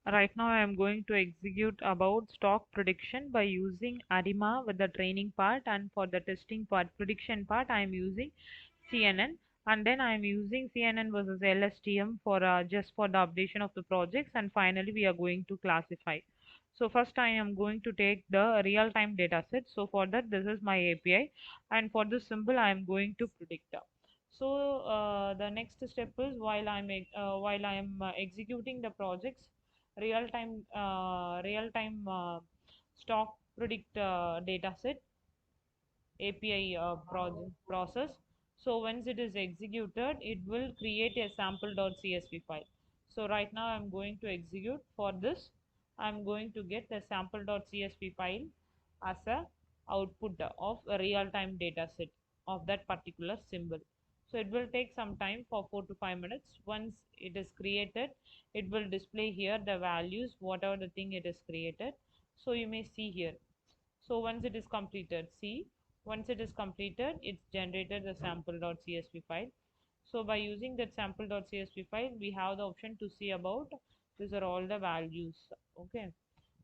Right now I am going to execute about stock prediction by using ARIMA with the training part, and for the testing part, prediction part, I am using CNN, and then I am using CNN versus LSTM for just for the updation of the projects, and finally we are going to classify. So first I am going to take the real-time data set. So for that this is my API, and for this symbol I am going to predict. So the next step is while I am executing the projects, real time stock predict data set API process. So once it is executed, it will create a sample.csv file. So right now I'm going to execute. For this, I'm going to get the sample.csv file as a output of a real-time data set of that particular symbol. So it will take some time for 4 to 5 minutes. Once it is created, it will display here the values, whatever the thing it is created. So you may see here. So once it is completed, see, once it is completed, it's generated the sample.csv file. So by using that sample.csv file, we have the option to see about these are all the values. Okay.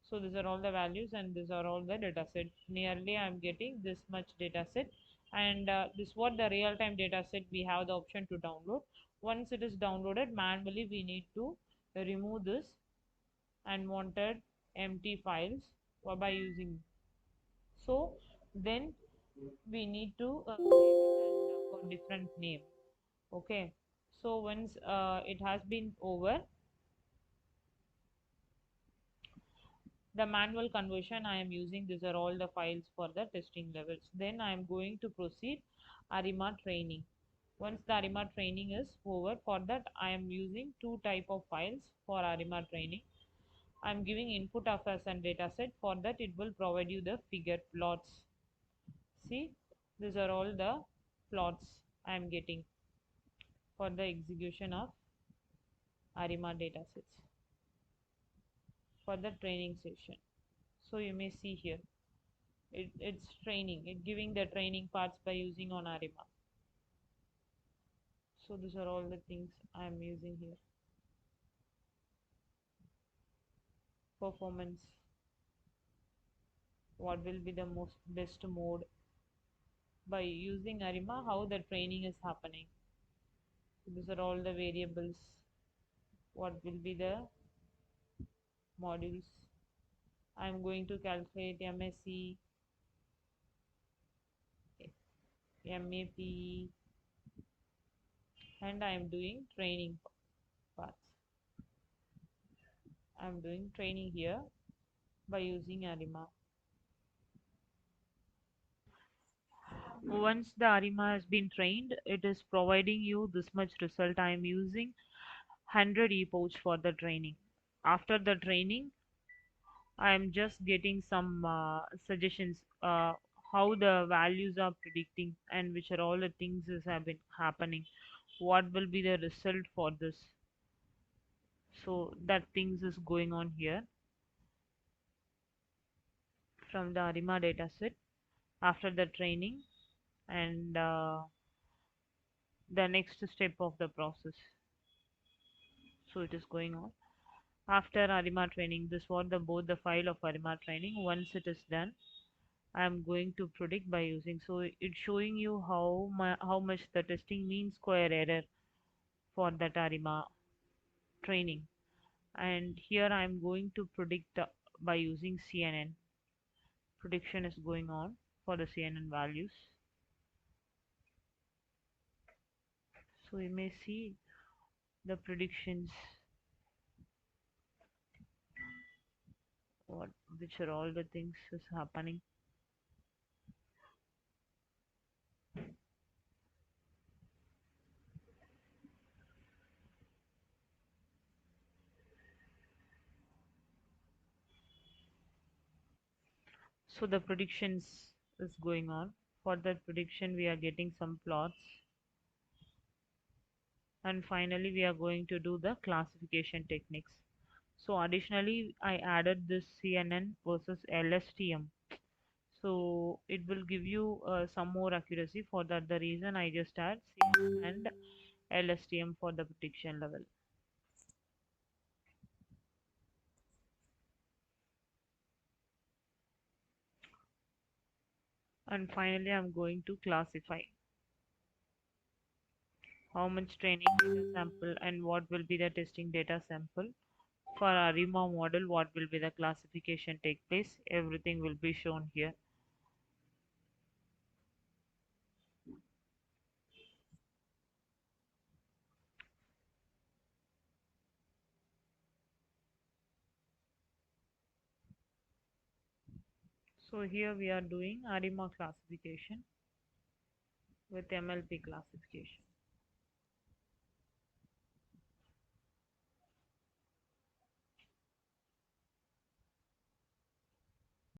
So these are all the values and these are all the data set. Nearly I'm getting this much data set, and this what the real-time data set we have the option to download. Once it is downloaded, manually we need to remove this unwanted empty files by using. So then we need to save it and for different name. Okay. So once it has been over the manual conversion I am using, these are all the files for the testing levels. Then I am going to proceed ARIMA training. Once the ARIMA training is over, for that I am using two type of files for ARIMA training. I am giving input of as and data set. For that it will provide you the figure plots. See, these are all the plots I am getting for the execution of ARIMA datasets for the training session. So you may see here, it's training, it giving the training parts by using on ARIMA. So these are all the things I am using here. Performance, what will be the most best mode by using ARIMA, how the training is happening. So these are all the variables, what will be the modules. I am going to calculate MSc, MAP, and I am doing training parts. I am doing training here by using ARIMA. Once the ARIMA has been trained, it is providing you this much result. I am using 100 ePouch for the training. After the training, I am just getting some suggestions how the values are predicting and which are all the things is have been happening. What will be the result for this? So that things is going on here from the ARIMA dataset after the training and the next step of the process. So it is going on after ARIMA training. This was the both the file of ARIMA training. Once it is done, I am going to predict by using. So it's showing you how much the testing mean square error for that ARIMA training. And here I am going to predict by using CNN. Prediction is going on for the CNN values. So you may see the predictions, what which are all the things is happening. So the predictions is going on. For that prediction, we are getting some plots, and finally we are going to do the classification techniques. So additionally, I added this CNN versus LSTM. So it will give you some more accuracy. For that, the reason I just add CNN and LSTM for the prediction level. And finally, I'm going to classify how much training data sample and what will be the testing data sample. For ARIMA model, what will be the classification take place? Everything will be shown here. So here we are doing ARIMA classification with MLP classification.